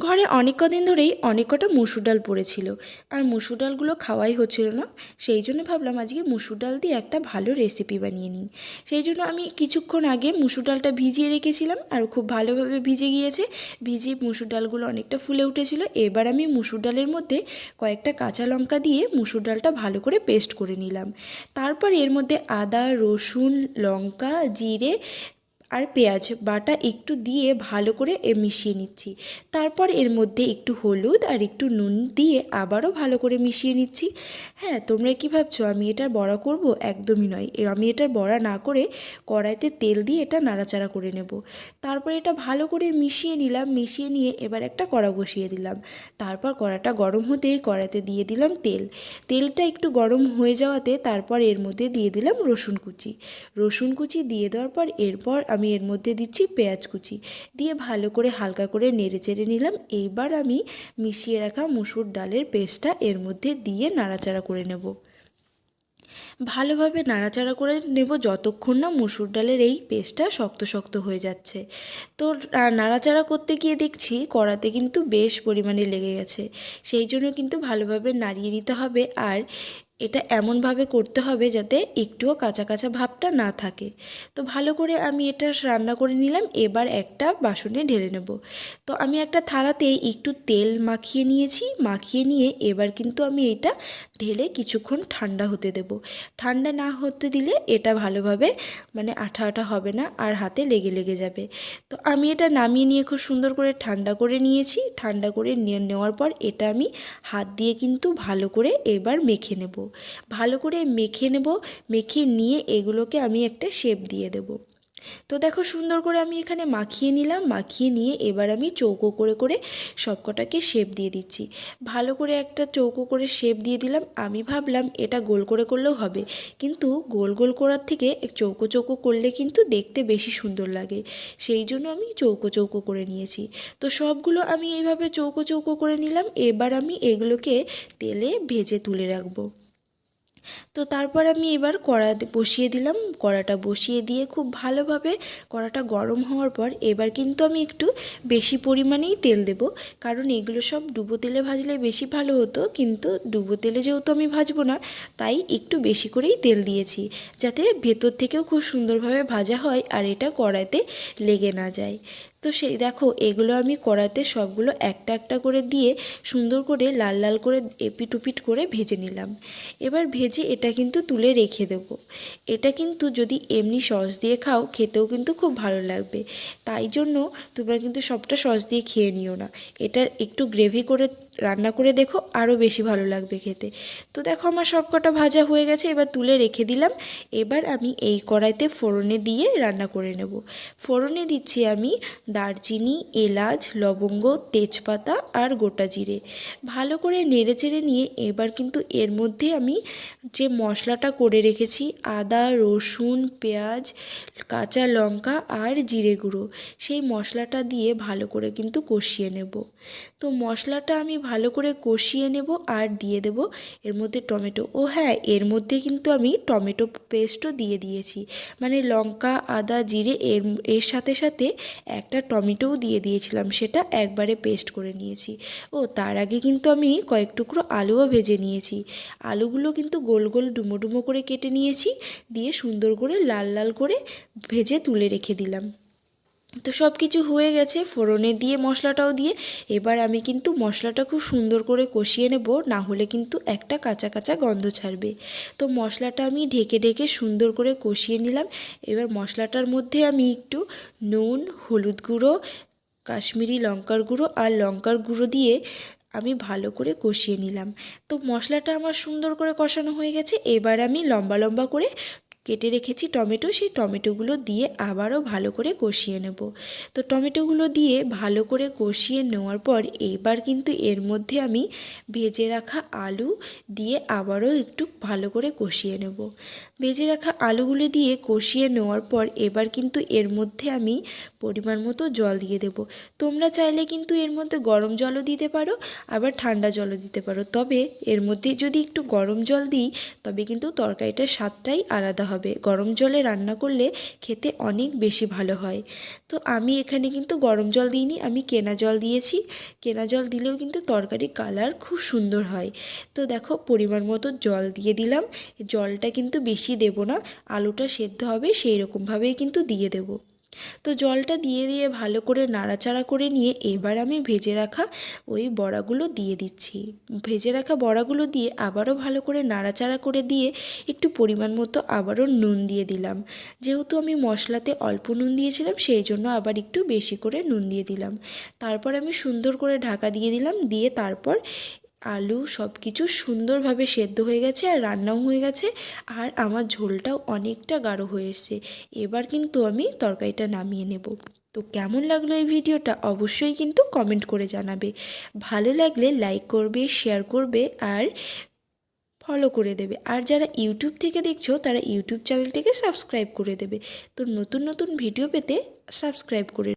ঘরে অনেক কদিন ধরেই অনেক কটা মুসুর ডাল পড়েছিল, আর মুসুর ডালগুলো খাওয়াই হচ্ছিল না। সেই জন্য ভাবলাম আজকে মুসুর ডাল দিয়ে একটা ভালো রেসিপি বানিয়ে নিই। সেই জন্য আমি কিছুক্ষণ আগে মুসুর ডালটা ভিজিয়ে রেখেছিলাম, আর খুব ভালোভাবে ভিজে গিয়েছে। ভিজিয়ে মুসুর ডালগুলো অনেকটা ফুলে উঠেছিল। এবার আমি মুসুর ডালের মধ্যে কয়েকটা কাঁচা লঙ্কা দিয়ে মুসুর ডালটা ভালো করে পেস্ট করে নিলাম। তারপর এর মধ্যে আদা, রসুন, লঙ্কা, জিরে আর পেঁয়াজ বাটা একটু দিয়ে ভালো করে মিশিয়ে নিচ্ছি। তারপর এর মধ্যে একটু হলুদ আর একটু নুন দিয়ে আবারও ভালো করে মিশিয়ে নিচ্ছি। হ্যাঁ, তোমরা কি ভাবছো আমি এটার বড়া করব? একদমই নয়। আমি এটার বড়া না করে কড়াইতে তেল দিয়ে এটা নাড়াচাড়া করে নেব। তারপর এটা ভালো করে মিশিয়ে নিলাম। মিশিয়ে নিয়ে এবার একটা কড়া বসিয়ে দিলাম। তারপর কড়াটা গরম হতেই কড়াইতে দিয়ে দিলাম তেল। তেলটা একটু গরম হয়ে যাওয়াতে তারপর এর মধ্যে দিয়ে দিলাম রসুন কুচি। রসুন কুচি দিয়ে দেওয়ার পর এরপর আমি এর মধ্যে দিচ্ছি পেঁয়াজ কুচি, দিয়ে ভালো করে হালকা করে নেড়ে চেড়ে নিলাম। এইবার আমি মিশিয়ে রাখা মুসুর ডালের পেস্টটা এর মধ্যে দিয়ে নাড়াচাড়া করে নেব। ভালোভাবে নাড়াচাড়া করে নেব যতক্ষণ না মুসুর ডালের এই পেস্টটা শক্ত শক্ত হয়ে যাচ্ছে। তো নাড়াচাড়া করতে গিয়ে দেখছি কড়াতে কিন্তু বেশ পরিমাণে লেগে গেছে। সেই জন্য কিন্তু ভালোভাবে নাড়িয়ে নিতে হবে, আর এটা এমনভাবে করতে হবে যাতে একটুও কাঁচা কাঁচা ভাবটা না থাকে। তো ভালো করে আমি এটা রান্না করে নিলাম। এবার একটা বাসনে ঢেলে নেব। তো আমি একটা থালাতে একটু তেল মাখিয়ে নিয়েছি। মাখিয়ে নিয়ে এবার কিন্তু আমি এটা ঢেলে কিছুক্ষণ ঠান্ডা হতে দেব। ঠান্ডা না হতে দিলে এটা ভালোভাবে আঠা আঠা হবে না, আর হাতে লেগে লেগে যাবে। তো আমি এটা নামিয়ে নিয়ে খুব সুন্দর করে ঠান্ডা করে নিয়েছি। ঠান্ডা করে নেওয়ার পর এটা আমি হাত দিয়ে কিন্তু ভালো করে এবার মেখে নেব। ভালো করে মেখে নেব। মেখে নিয়ে এগুলোকে আমি একটা শেপ দিয়ে দেব। তো দেখো সুন্দর করে আমি এখানে মাখিয়ে নিলাম। মাখিয়ে নিয়ে এবার আমি চৌকো করে করে সবকটাকে শেপ দিয়ে দিচ্ছি। ভালো করে একটা চৌকো করে শেপ দিয়ে দিলাম। আমি ভাবলাম এটা গোল করে করলেও হবে, কিন্তু গোল গোল করার থেকে চৌকো চৌকো করলে কিন্তু দেখতে বেশি সুন্দর লাগে। সেই জন্য আমি চৌকো চৌকো করে নিয়েছি। তো সবগুলো আমি এইভাবে চৌকো চৌকো করে নিলাম। এবার আমি এগুলোকে তেলে ভেজে তুলে রাখবো। তো তারপর আমি এবার কড়া বসিয়ে দিলাম। কড়াটা বসিয়ে দিয়ে খুব ভালোভাবে কড়াটা গরম হওয়ার পর এবার কিন্তু আমি একটু বেশি পরিমাণেই তেল দেব, কারণ এগুলো সব ডুবো তেলে ভাজলে বেশি ভালো হতো, কিন্তু ডুবো তেলে যেহেতু আমি ভাজবো না, তাই একটু বেশি করেই তেল দিয়েছি, যাতে ভেতর থেকেও খুব সুন্দরভাবে ভাজা হয় আর এটা কড়াইতে লেগে না যায়। তো সেই দেখো এগুলো আমি কড়াইতে সবগুলো একটা একটা করে দিয়ে সুন্দর করে লাল লাল করে এপিট ওপিট করে ভেজে নিলাম। এবার ভেজে এটা কিন্তু তুলে রেখে দেবো। এটা কিন্তু যদি এমনি সস দিয়ে খাও খেতেও কিন্তু খুব ভালো লাগবে। তাই জন্য তোমরা কিন্তু সবটা সস দিয়ে খেয়ে নিও না, এটার একটু গ্রেভি করে রান্না করে দেখো, আরও বেশি ভালো লাগবে খেতে। তো দেখো আমার সব কটা ভাজা হয়ে গেছে, এবার তুলে রেখে দিলাম। এবার আমি এই কড়াইতে ফোড়নে দিয়ে রান্না করে নেব। ফোড়নে দিচ্ছি আমি দারচিনি, এলাচ, লবঙ্গ, তেজপাতা আর গোটা জিরে। ভালো করে নেড়ে চেড়ে নিয়ে এবার কিন্তু এর মধ্যে আমি যে মশলাটা করে রেখেছি, আদা, রসুন, পেঁয়াজ, কাঁচা লঙ্কা আর জিরে গুঁড়ো, সেই মশলাটা দিয়ে ভালো করে কিন্তু কষিয়ে নেব। তো মশলাটা আমি ভালো করে কষিয়ে নেব আর দিয়ে দেব এর মধ্যে টমেটো। ও হ্যাঁ, এর মধ্যে কিন্তু আমি টমেটো পেস্টও দিয়ে দিয়েছি, লঙ্কা, আদা, জিরে এর সাথে সাথে একটা টমেটোও দিয়ে দিয়েছিলাম, সেটা একবারে পেস্ট করে নিয়েছি। ও তার আগে কিন্তু আমি কয়েক টুকরো আলুও ভেজে নিয়েছি। আলুগুলো কিন্তু গোল গোল ডুমো ডুমো করে কেটে নিয়েছি, দিয়ে সুন্দর করে লাল লাল করে ভেজে তুলে রেখে দিলাম। তো সব কিছু হয়ে গেছে, ফোড়নে দিয়ে মশলাটাও দিয়ে এবার আমি কিন্তু মশলাটা খুব সুন্দর করে কষিয়ে নেব, না হলে কিন্তু একটা কাঁচা কাঁচা গন্ধ ছাড়বে। তো মশলাটা আমি ঢেকে ঢেকে সুন্দর করে কষিয়ে নিলাম। এবার মশলাটার মধ্যে আমি একটু নুন, হলুদ গুঁড়ো, কাশ্মীরি লঙ্কার গুঁড়ো আর লঙ্কার গুঁড়ো দিয়ে আমি ভালো করে কষিয়ে নিলাম। তো মশলাটা আমার সুন্দর করে কষানো হয়ে গেছে। এবার আমি লম্বা লম্বা করে কেটে রেখেছি টমেটো, সেই টমেটোগুলো দিয়ে আবারও ভালো করে কষিয়ে নেব। তো টমেটোগুলো দিয়ে ভালো করে কষিয়ে নেওয়ার পর এইবার কিন্তু এর মধ্যে আমি ভেজে রাখা আলু দিয়ে আবারও একটু ভালো করে কষিয়ে নেব। ভেজে রাখা আলুগুলো দিয়ে কষিয়ে নেওয়ার পর এবার কিন্তু এর মধ্যে আমি পরিমাণ মতো জল দিয়ে দেব। তোমরা চাইলে কিন্তু এর মধ্যে গরম জলও দিতে পারো, আবার ঠান্ডা জলও দিতে পারো, তবে এর মধ্যে যদি একটু গরম জল দিই তবে কিন্তু তরকারিটার স্বাদটাই আলাদা হবে। হবে। গরম জলে রান্না করলে খেতে অনেক বেশি ভালো হয়। তো আমি এখানে কিন্তু গরম জল দিইনি, আমি কেনা জল দিয়েছি। কেনা জল দিলেও কিন্তু তরকারি কালার খুব সুন্দর হয়। তো দেখো পরিমাণ মতো জল দিয়ে দিলাম। জলটা কিন্তু বেশি দেব না, আলুটা সেদ্ধ হবে সেই রকমভাবেই কিন্তু দিয়ে দেব। তো জলটা দিয়ে দিয়ে ভালো করে নাড়াচাড়া করে নিয়ে এবার আমি ভেজে রাখা ওই বড়াগুলো দিয়ে দিচ্ছি। ভেজে রাখা বড়াগুলো দিয়ে আবারও ভালো করে নাড়াচাড়া করে দিয়ে একটু পরিমাণ মতো আবারও নুন দিয়ে দিলাম। যেহেতু আমি মশলাতে অল্প নুন দিয়েছিলাম সেই জন্য আবার একটু বেশি করে নুন দিয়ে দিলাম। তারপর আমি সুন্দর করে ঢাকা দিয়ে দিলাম, দিয়ে তারপর আলু সব কিছু সুন্দরভাবে সেদ্ধ হয়ে গেছে আর রান্নাও হয়ে গেছে, আর আমার ঝোলটাও অনেকটা গাঢ় হয়ে এসছে। এবার কিন্তু আমি তরকারিটা নামিয়ে নেব। তো কেমন লাগলো এই ভিডিওটা অবশ্যই কিন্তু কমেন্ট করে জানাবে। ভালো লাগলে লাইক করবে, শেয়ার করবে আর ফলো করে দেবে। আর যারা ইউটিউব থেকে দেখছো তারা ইউটিউব চ্যানেলটিকে সাবস্ক্রাইব করে দেবে। তো নতুন নতুন ভিডিও পেতে সাবস্ক্রাইব করে